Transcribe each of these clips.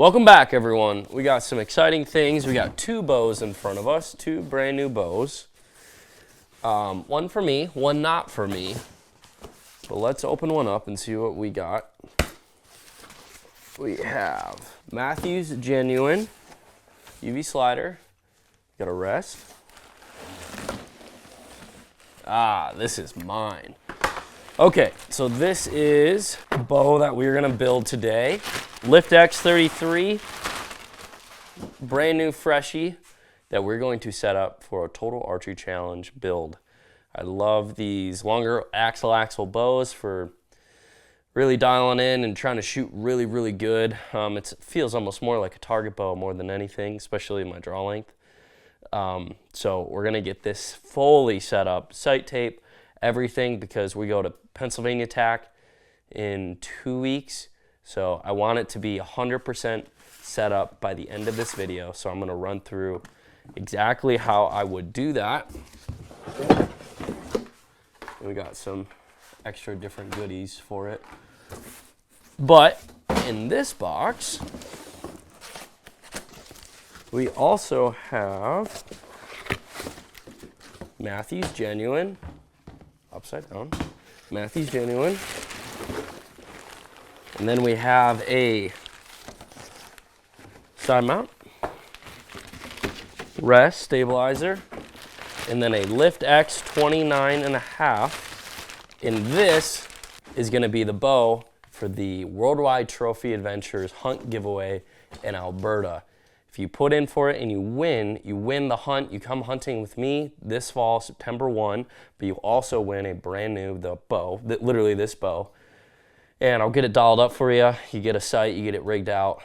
Welcome back, everyone. We got some exciting things. We got two bows in front of us, two brand new bows. One for me, one not for me. But let's open one up and see what we got. We have Mathews Genuine UV slider. Got a rest. This is mine. Okay, so this is a bow that we're gonna build today. Lift X33, brand new freshie that we're going to set up for a total archery challenge build. I love these longer axle bows for really dialing in and trying to shoot really, really good. It feels almost more like a target bow more than anything, especially my draw length. So we're gonna get this fully set up, sight tape, everything, because we go to Pennsylvania TAC in 2 weeks. So I want it to be 100% set up by the end of this video. So I'm gonna run through exactly how I would do that. We got some extra different goodies for it. But in this box, we also have Mathews Genuine, upside down, Mathews Genuine. And then we have a side mount, rest stabilizer, and then a Lift X 29.5. And this is gonna be the bow for the Worldwide Trophy Adventures hunt giveaway in Alberta. If you put in for it and you win the hunt. You come hunting with me this fall, September 1, but you also win a brand new bow, literally this bow. And I'll get it dialed up for you. You get a sight, you get it rigged out.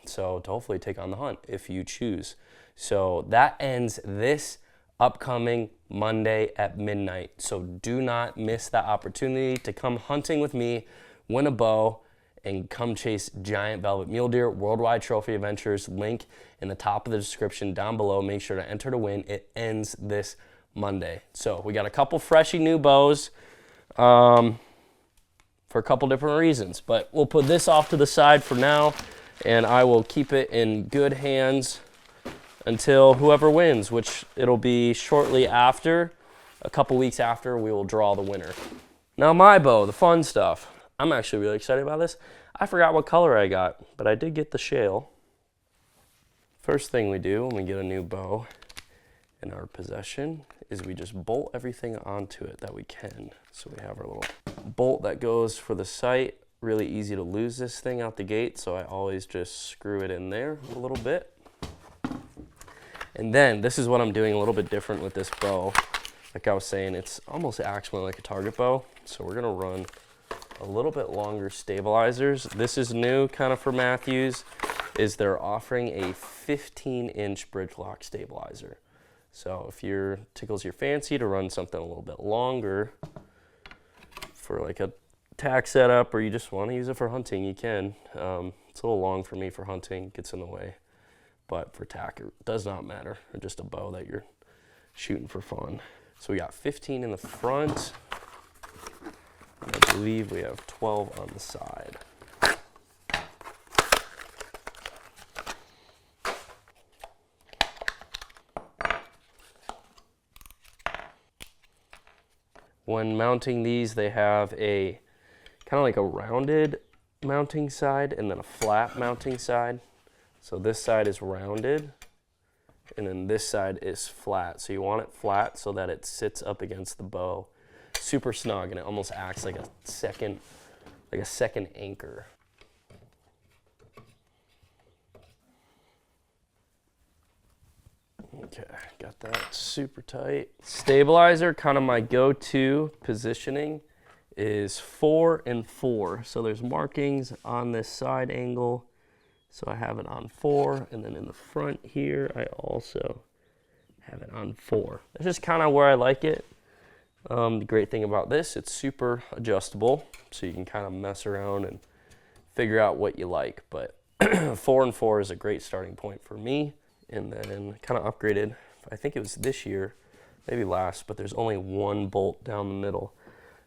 So to hopefully take on the hunt if you choose. So that ends this upcoming Monday at midnight. So do not miss that opportunity to come hunting with me, win a bow, and come chase giant velvet mule deer. Worldwide Trophy Adventures, link in the top of the description down below. Make sure to enter to win. It ends this Monday. So we got a couple freshy new bows for a couple different reasons, but we'll put this off to the side for now, and I will keep it in good hands until whoever wins, which it'll be shortly after, a couple weeks after, we will draw the winner. Now my bow, the fun stuff. I'm actually really excited about this. I forgot what color I got, but I did get the shale. First thing we do when we get a new bow in our possession is we just bolt everything onto it that we can. So we have our little bolt that goes for the sight. Really easy to lose this thing out the gate, so I always just screw it in there a little bit. And then this is what I'm doing a little bit different with this bow. Like I was saying, it's almost actually like a target bow. So we're gonna run a little bit longer stabilizers. This is new kind of for Mathews, is they're offering a 15-inch bridge lock stabilizer. So if you're tickles your fancy to run something a little bit longer for like a tack setup, or you just want to use it for hunting, you can. It's a little long for me for hunting, gets in the way. But for tack, it does not matter. Or just a bow that you're shooting for fun. So we got 15 in the front. I believe we have 12 on the side. When mounting these, they have a kind of like a rounded mounting side and then a flat mounting side. So this side is rounded and then this side is flat. So you want it flat so that it sits up against the bow super snug, and it almost acts like a second anchor. Okay, got that super tight. Stabilizer, kind of my go-to positioning is 4 and 4. So there's markings on this side angle. So I have it on 4, and then in the front here, I also have it on 4. That's just kind of where I like it. The great thing about this, it's super adjustable, so you can kind of mess around and figure out what you like. But 4 and 4 is a great starting point for me. And then kind of upgraded, I think it was this year, maybe last, but there's only one bolt down the middle,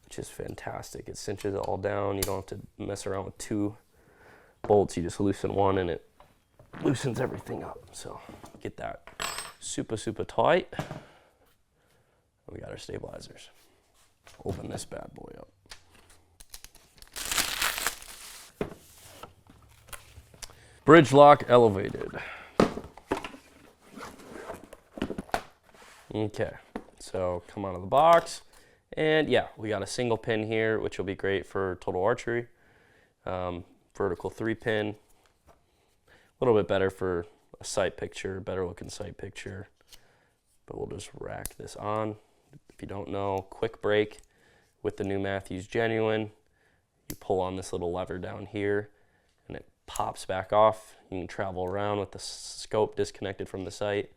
which is fantastic. It cinches it all down. You don't have to mess around with two bolts, you just loosen one and it loosens everything up. So get that super tight. We got our stabilizers. Open this bad boy up. Bridge lock elevated. Okay, so come out of the box, and yeah, we got a single pin here, which will be great for total archery. Vertical 3-pin, a little bit better for a sight picture, better looking sight picture, but we'll just rack this on. If you don't know, quick break with the new Mathews Genuine, you pull on this little lever down here and it pops back off. You can travel around with the scope disconnected from the sight,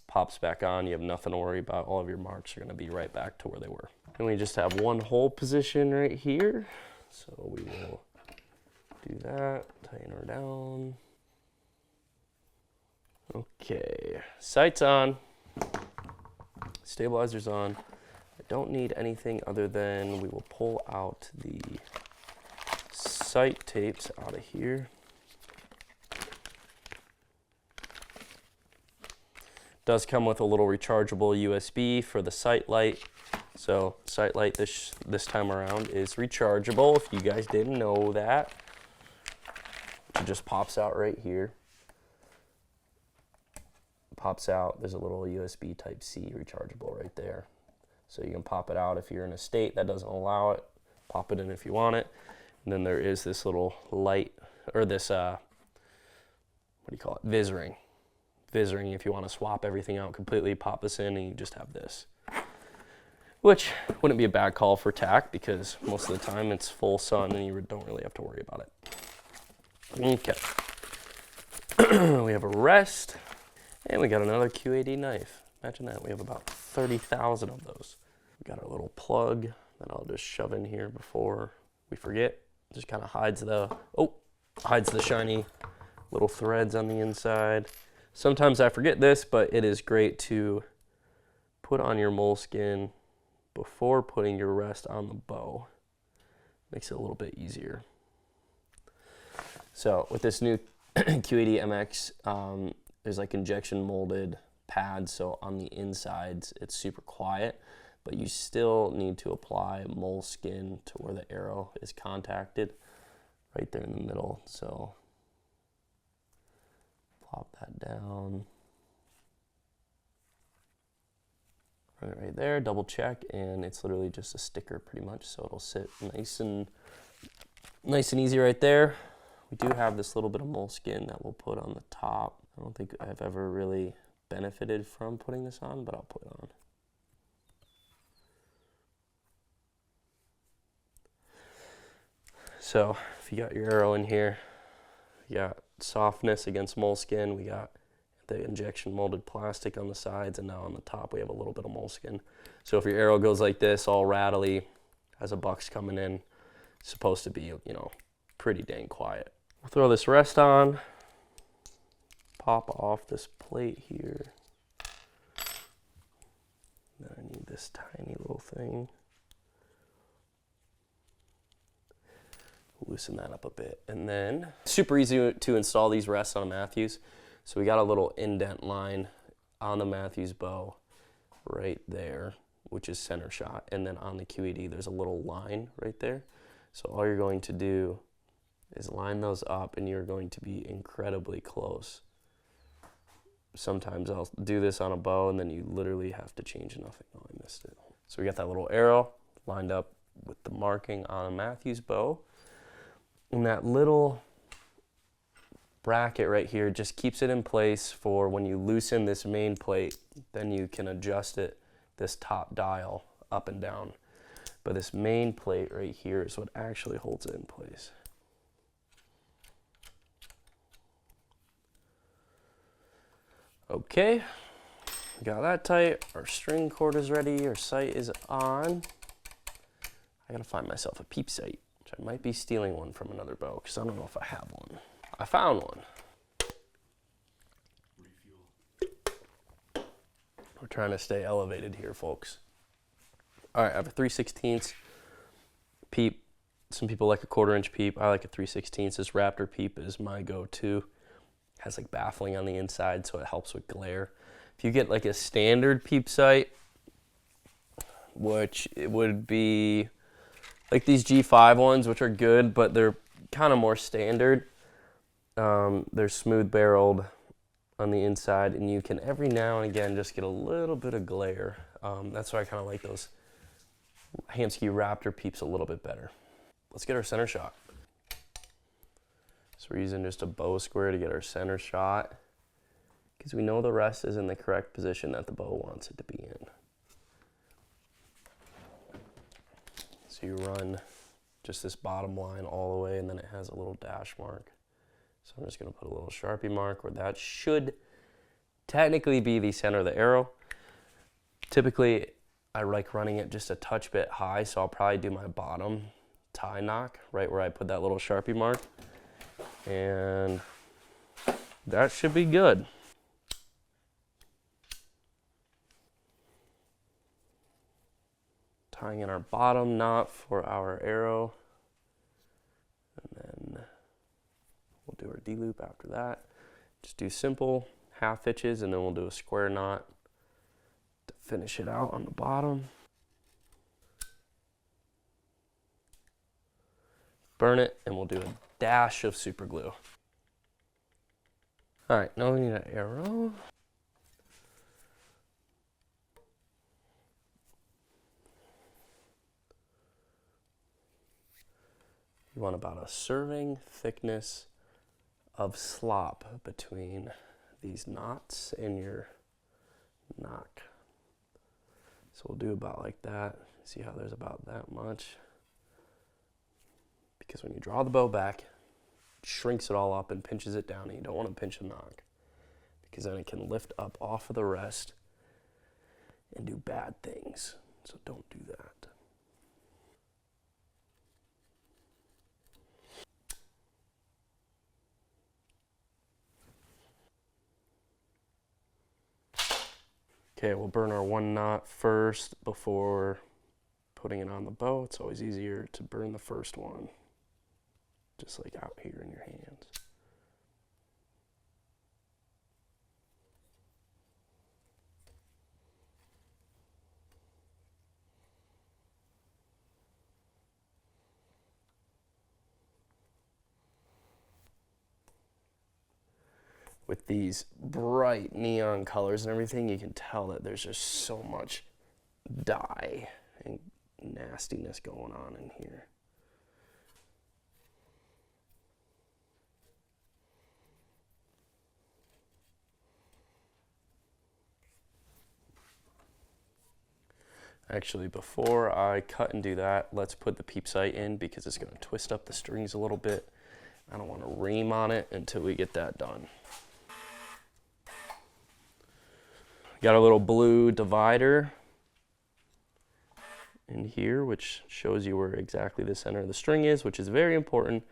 pops back on, you have nothing to worry about. All of your marks are going to be right back to where they were. And we just have one hole position right here, so we will do that, tighten her down. Okay, sights on, stabilizers on. I don't need anything other than we will pull out the sight tapes out of here. Does come with a little rechargeable USB for the sight light. So sight light this time around is rechargeable, if you guys didn't know that. It just pops out right here. Pops out, there's a little USB Type-C rechargeable right there. So you can pop it out if you're in a state that doesn't allow it. Pop it in if you want it. And then there is this little light, or this, what do you call it, Vis-ring. Vis-ring, if you want to swap everything out completely, pop this in and you just have this. Which wouldn't be a bad call for tack because most of the time it's full sun and you don't really have to worry about it. Okay. We have a rest and we got another QAD knife. Imagine that, we have about 30,000 of those. We got our little plug that I'll just shove in here before we forget. Just kind of hides the shiny little threads on the inside. Sometimes I forget this, but it is great to put on your moleskin before putting your rest on the bow. Makes it a little bit easier. So with this new QAD MX, there's like injection molded pads, so on the insides it's super quiet, but you still need to apply moleskin to where the arrow is contacted, right there in the middle. So plop that down. Right there, double check, and it's literally just a sticker pretty much, so it'll sit nice and easy right there. We do have this little bit of moleskin that we'll put on the top. I don't think I've ever really benefited from putting this on, but I'll put it on. So if you got your arrow in here, you got softness against moleskin, we got the injection molded plastic on the sides, and now on the top we have a little bit of moleskin. So if your arrow goes like this, all rattly, as a buck's coming in, it's supposed to be, you know, pretty dang quiet. We'll throw this rest on, pop off this plate here. Then I need this tiny little thing. Loosen that up a bit. And then, super easy to install these rests on a Mathews. So we got a little indent line on the Mathews bow right there, which is center shot. And then on the QED, there's a little line right there. So all you're going to do is line those up, and you're going to be incredibly close. Sometimes I'll do this on a bow, and then you literally have to change nothing. Oh, I missed it. So we got that little arrow lined up with the marking on a Mathews bow. And that little bracket right here just keeps it in place for when you loosen this main plate, then you can adjust it, this top dial, up and down. But this main plate right here is what actually holds it in place. Okay, we got that tight, our string cord is ready, our sight is on. I gotta find myself a peep sight, which I might be stealing one from another bow, because I don't know if I have one. I found one. We're trying to stay elevated here, folks. All right, I have a 3/16 peep Some people like a 1/4 inch peep. I like a 3/16. This Raptor peep is my go-to. Has like baffling on the inside, so it helps with glare. If you get like a standard peep sight, which it would be like these G5 ones, which are good, but they're kind of more standard. They're smooth barreled on the inside, and you can every now and again just get a little bit of glare. That's why I kind of like those Hamskea Raptor peeps a little bit better. Let's get our center shot. So we're using just a bow square to get our center shot, because we know the rest is in the correct position that the bow wants it to be in. So you run just this bottom line all the way, and then it has a little dash mark. So I'm just going to put a little Sharpie mark where that should technically be the center of the arrow. Typically, I like running it just a touch bit high, so I'll probably do my bottom tie nock right where I put that little Sharpie mark. And that should be good. Tying in our bottom knot for our arrow. And then we'll do our D-loop after that. Just do simple half hitches, and then we'll do a square knot to finish it out on the bottom. Burn it, and we'll do a dash of super glue. All right, now we need an arrow. You want about a serving thickness of slop between these knots and your nock. So we'll do about like that. See how there's about that much? Because when you draw the bow back, it shrinks it all up and pinches it down, and you don't want to pinch a nock, because then it can lift up off of the rest and do bad things. So don't do that. Okay, we'll burn our one knot first before putting it on the bow. It's always easier to burn the first one, just like out here in your hands. With these bright neon colors and everything, you can tell that there's just so much dye and nastiness going on in here. Actually, before I cut and do that, let's put the peep sight in, because it's going to twist up the strings a little bit. I don't want to ream on it until we get that done. Got a little blue divider in here, which shows you where exactly the center of the string is, which is very important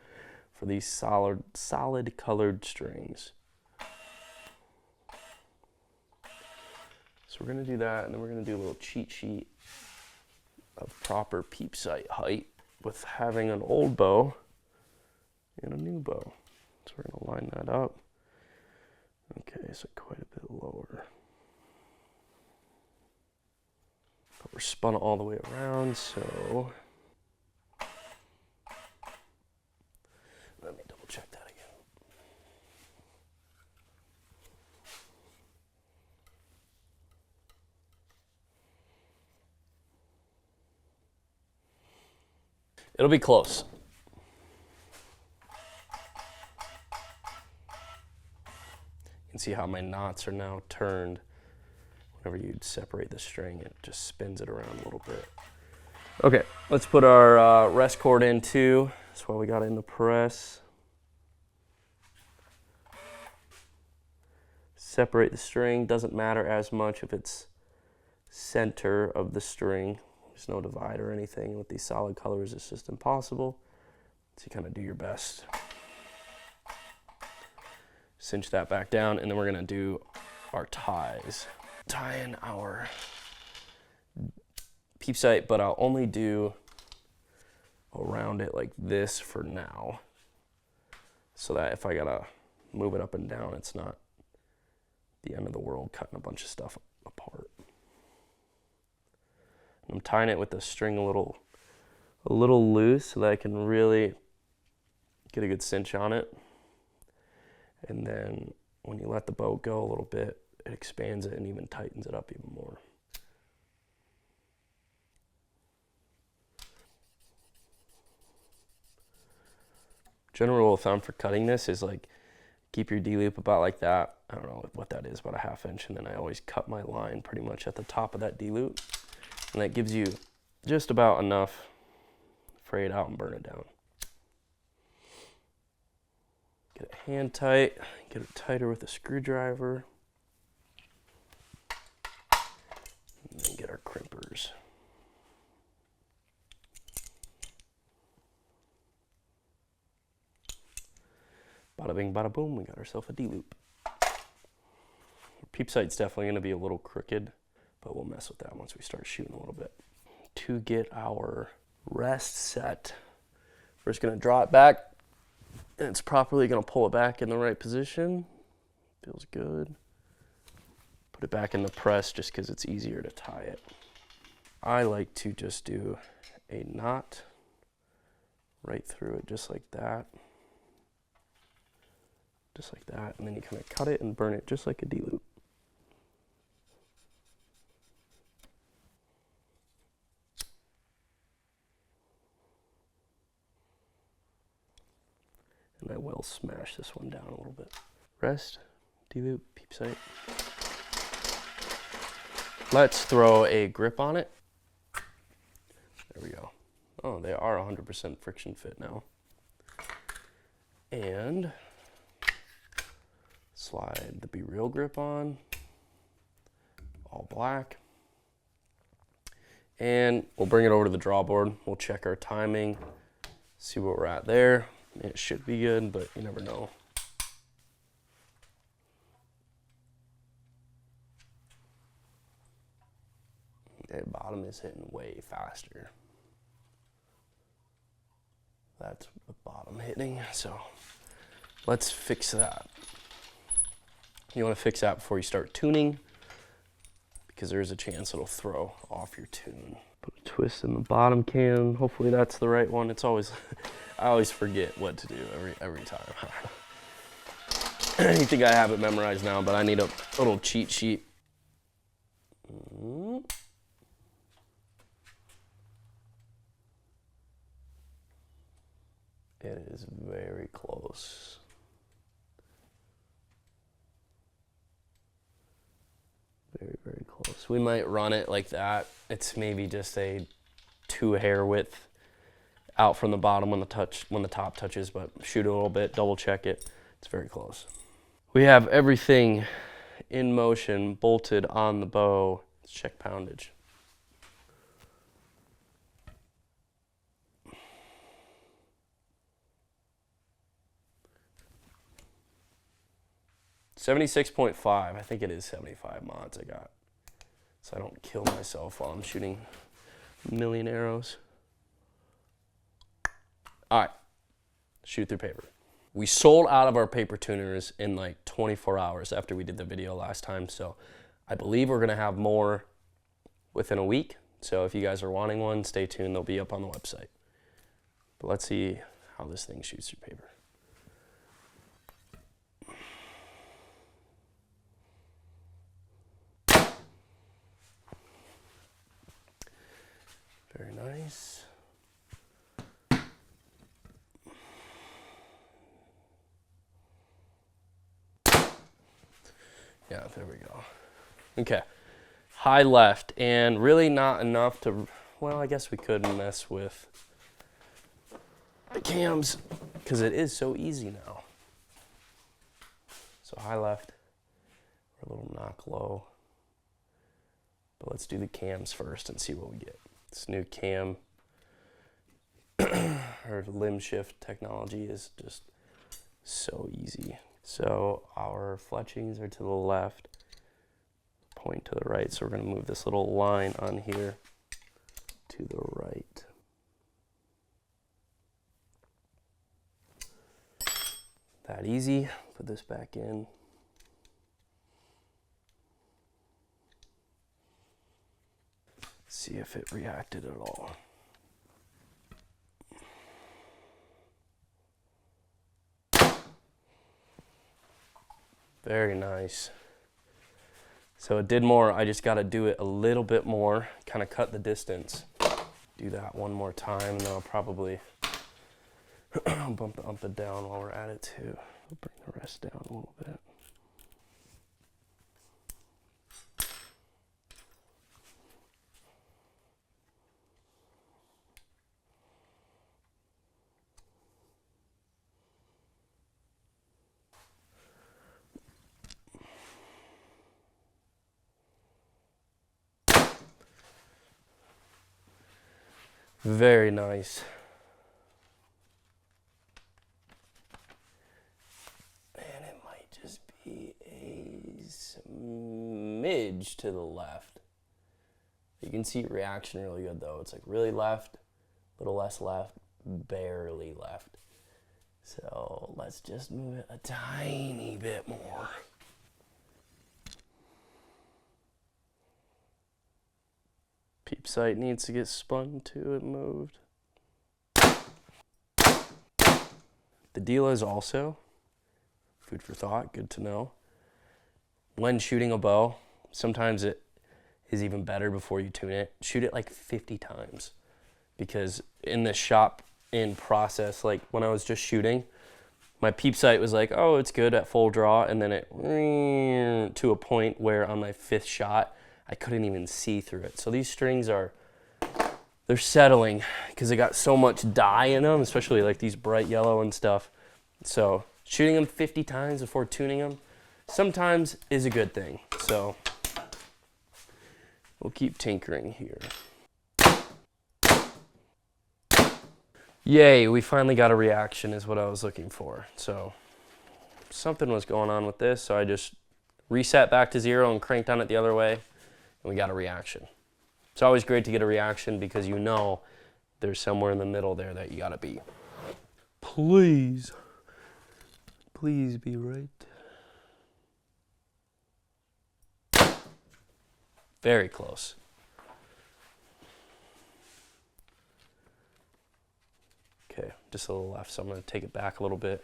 for these solid colored strings. So we're going to do that, and then we're going to do a little cheat sheet of proper peep sight height with having an old bow and a new bow. So we're going to line that up. Okay, so quite a bit lower. But we're spun all the way around, so let me double check that again. It'll be close. You can see how my knots are now turned. Whenever you separate the string, it just spins it around a little bit. Okay, let's put our rest cord in too. That's why we got it in the press. Separate the string. Doesn't matter as much if it's center of the string. There's no divide or anything. With these solid colors, it's just impossible. So you kind of do your best. Cinch that back down, and then we're gonna do our ties. Tie in our peep sight, but I'll only do around it like this for now, so that if I gotta move it up and down, it's not the end of the world cutting a bunch of stuff apart. And I'm tying it with the string a little loose so that I can really get a good cinch on it. And then when you let the bow go a little bit, it expands it and even tightens it up even more. General rule of thumb for cutting this is like keep your D-loop about like that. I don't know what that is, about a 1/2 inch, and then I always cut my line pretty much at the top of that D-loop, and that gives you just about enough to fray it out and burn it down. Get it hand tight, get it tighter with a screwdriver, and then get our crimpers. Bada bing, bada boom, we got ourselves a D-loop. Peep sight's definitely gonna be a little crooked, but we'll mess with that once we start shooting a little bit. To get our rest set, we're just gonna draw it back, and it's properly gonna pull it back in the right position. Feels good. Put it back in the press just because it's easier to tie it. I like to just do a knot right through it, just like that. Just like that, and then you kind of cut it and burn it just like a D-loop. And I will smash this one down a little bit. Rest, D-loop, peep sight. Let's throw a grip on it. There we go. Oh, they are 100% friction fit now. And slide the Be Real grip on, all black. And we'll bring it over to the draw board. We'll check our timing, see where we're at there. It should be good, but you never know. The bottom is hitting way faster. That's the bottom hitting, so let's fix that. You want to fix that before you start tuning, because there is a chance it'll throw off your tune. Put a twist in the bottom cam. Hopefully that's the right one. It's always, I always forget what to do every time. I think I have it memorized now, but I need a little cheat sheet. It is very close. Very, very close. We might run it like that. It's maybe just a 2 hair width out from the bottom when the top touches, but shoot it a little bit, double check it. It's very close. We have everything in motion, bolted on the bow. Let's check poundage. .76.5, I think it is 75 mods I got, so I don't kill myself while I'm shooting a million arrows. All right, shoot through paper. We sold out of our paper tuners in like 24 hours after we did the video last time, so I believe we're gonna have more within a week. So if you guys are wanting one, stay tuned, they'll be up on the website. But let's see how this thing shoots through paper. Very nice. Yeah, there we go. Okay, high left, and really not enough to, well, I guess we could mess with the cams because it is so easy now. So high left, or a little knock low. But let's do the cams first and see what we get. This new cam or limb shift technology is just so easy. So our fletchings are to the left, point to the right. So we're going to move this little line on here to the right. that easy. Put this back in. See if it reacted at all. Very nice. So it did more. I just got to do it a little bit more, kind of cut the distance. Do that one more time, and then I'll probably bump the up and down while we're at it too. I'll bring the rest down a little bit. Very nice. And it might just be a smidge to the left. You can see reaction really good though. It's like really left, a little less left, barely left. So let's just move it a tiny bit more. Peep sight needs to get spun too, it moved. The deal is also, food for thought, good to know. When shooting a bow, sometimes it is even better before you tune it. Shoot it like 50 times. Because in this shop in process, like when I was just shooting, my peep sight was like, oh, it's good at full draw. And then it to a point where on my 5th shot, I couldn't even see through it. So these strings they're settling because they got so much dye in them, especially like these bright yellow and stuff. So shooting them 50 times before tuning them sometimes is a good thing. So we'll keep tinkering here. Yay, we finally got a reaction is what I was looking for. So something was going on with this, so I just reset back to 0 and cranked on it the other way. And we got a reaction. It's always great to get a reaction because you know there's somewhere in the middle there that you gotta be. Please be right. Very close. Okay, just a little left, so I'm gonna take it back a little bit.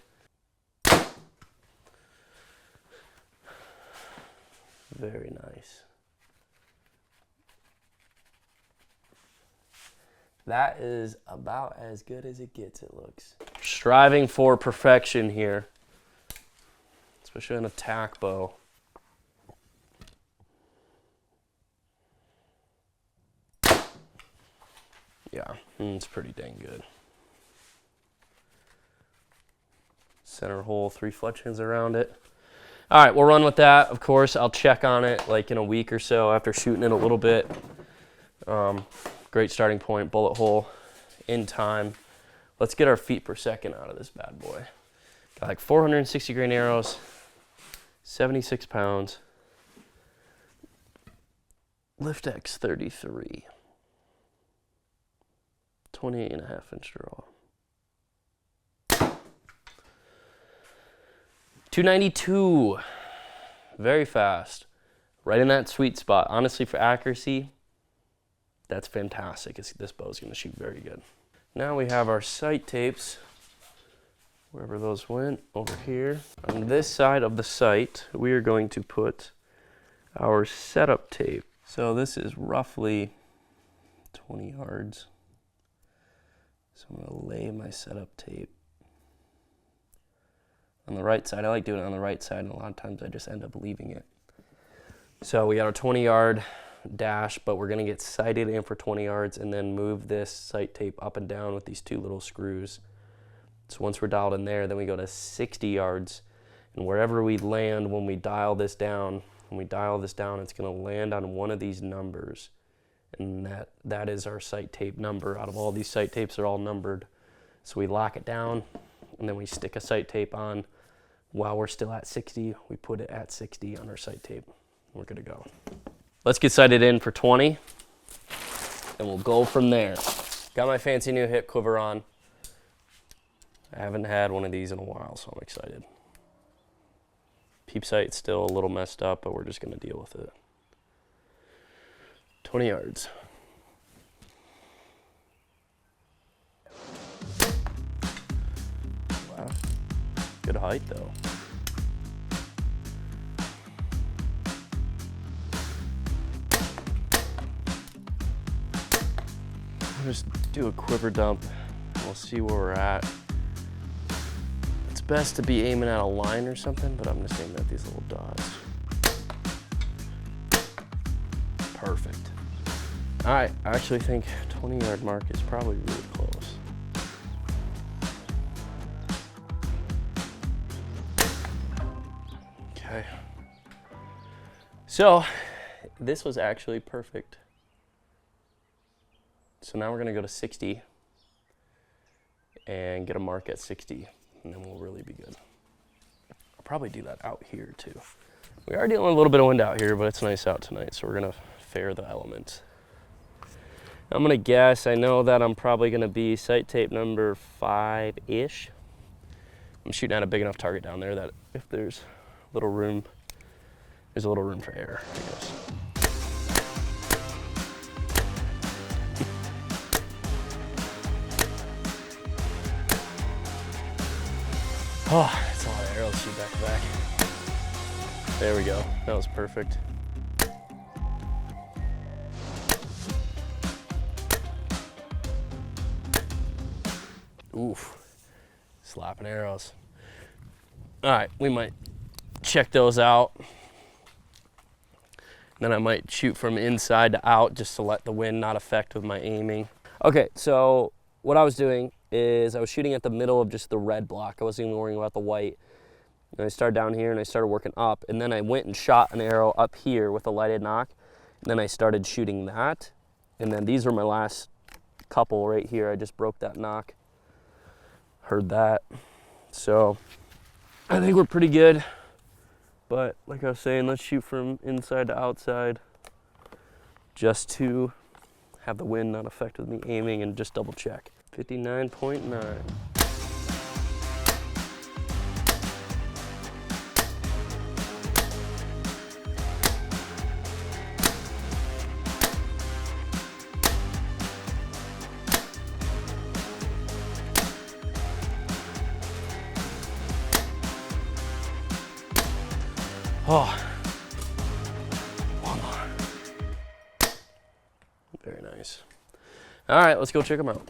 Very nice. That is about as good as it gets, it looks. Striving for perfection here, especially an attack bow. Yeah, it's pretty dang good. Center hole, 3 fletchings around it. All right, we'll run with that. Of course, I'll check on it like in a week or so after shooting it a little bit. Great starting point, bullet hole in time. Let's get our feet per second out of this bad boy. Got like 460 grain arrows, 76 pounds. Lift X 33. 28.5 inch draw. 292. Very fast. Right in that sweet spot. Honestly, for accuracy, that's fantastic. This bow is going to shoot very good. Now we have our sight tapes, wherever those went, over here. On this side of the sight, we are going to put our setup tape. So this is roughly 20 yards. So I'm going to lay my setup tape on the right side. I like doing it on the right side, and a lot of times I just end up leaving it. So we got our 20-yard dash, but we're going to get sighted in for 20 yards and then move this sight tape up and down with these 2 little screws. So once we're dialed in there, then we go to 60 yards, and wherever we land when we dial this down, it's going to land on one of these numbers, and that is our sight tape number. Out of all these sight tapes, they're all numbered. So we lock it down, and then we stick a sight tape on. While we're still at 60, we put it at 60 on our sight tape. We're good to go. Let's get sighted in for 20, and we'll go from there. Got my fancy new hip quiver on. I haven't had one of these in a while, so I'm excited. Peep sight's still a little messed up, but we're just gonna deal with it. 20 yards. Wow, good height though. We'll just do a quiver dump. We'll see where we're at. It's best to be aiming at a line or something, but I'm just aiming at these little dots. Perfect. All right, I actually think 20-yard mark is probably really close. Okay. So this was actually perfect. So now we're gonna go to 60 and get a mark at 60, and then we'll really be good. I'll probably do that out here too. We are dealing with a little bit of wind out here, but it's nice out tonight, so we're gonna fare the elements. I'm gonna guess, I know that I'm probably gonna be sight tape number 5-ish. I'm shooting at a big enough target down there that if there's a little room, there's a little room for error, I guess. Oh, that's a lot of arrows to shoot back to back. There we go, that was perfect. Oof, slapping arrows. All right, we might check those out. Then I might shoot from inside to out just to let the wind not affect with my aiming. Okay, so what I was doing is I was shooting at the middle of just the red block. I wasn't even worrying about the white. And I started down here and I started working up, and then I went and shot an arrow up here with a lighted nock. And then I started shooting that. And then these were my last couple right here. I just broke that nock. Heard that. So I think we're pretty good. But like I was saying, let's shoot from inside to outside just to have the wind not affect with me aiming, and just double check. 59.9. Oh, one more. Very nice. All right, let's go check them out.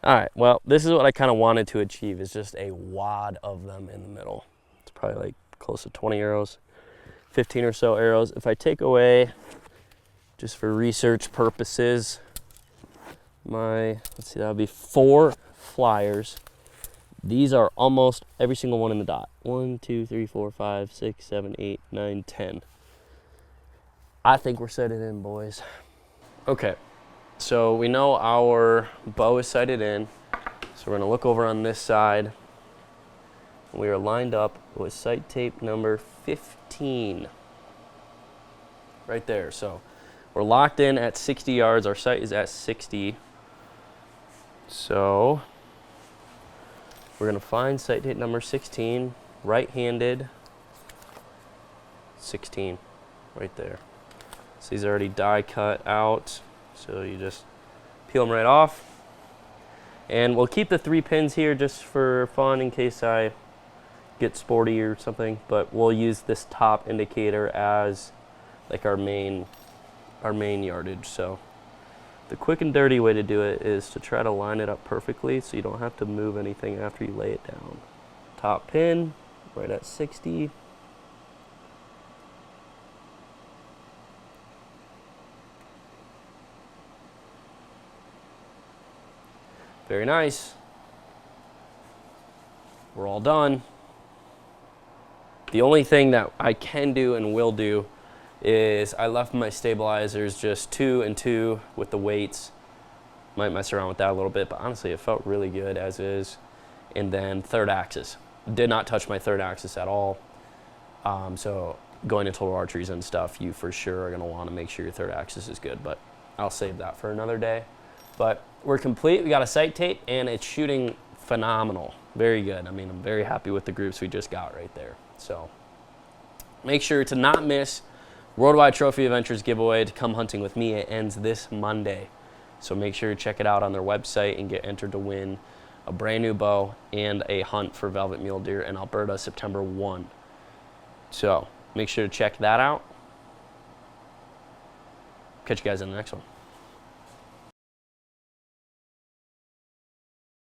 All right, well, this is what I kind of wanted to achieve, is just a wad of them in the middle. It's probably like close to 20 arrows, 15 or so arrows. If I take away, just for research purposes, let's see, that would be 4 flyers. These are almost every single one in the dot. 1, 2, 3, 4, 5, 6, 7, 8, 9, 10. I think we're sighted in, boys. Okay, so we know our bow is sighted in. So we're gonna look over on this side. We are lined up with sight tape number 15. Right there, so we're locked in at 60 yards. Our sight is at 60. So we're gonna find sight tape number 16, right-handed, 16, right there. So these are already die cut out, so you just peel them right off. And we'll keep the 3 pins here just for fun in case I get sporty or something, but we'll use this top indicator as like our main yardage. So the quick and dirty way to do it is to try to line it up perfectly so you don't have to move anything after you lay it down. Top pin, right at 60. Very nice. We're all done. The only thing that I can do and will do is I left my stabilizers just 2 and 2 with the weights. Might mess around with that a little bit, but honestly it felt really good as is. And then 3rd axis. Did not touch my 3rd axis at all. So going into total archeries and stuff, you for sure are gonna wanna make sure your 3rd axis is good, but I'll save that for another day. But we're complete, we got a sight tape and it's shooting phenomenal. Very good. I mean, I'm very happy with the groups we just got right there. So make sure to not miss Worldwide Trophy Adventures giveaway to come hunting with me. It ends this Monday. So make sure you check it out on their website and get entered to win a brand new bow and a hunt for velvet mule deer in Alberta, September 1. So make sure to check that out. Catch you guys in the next one.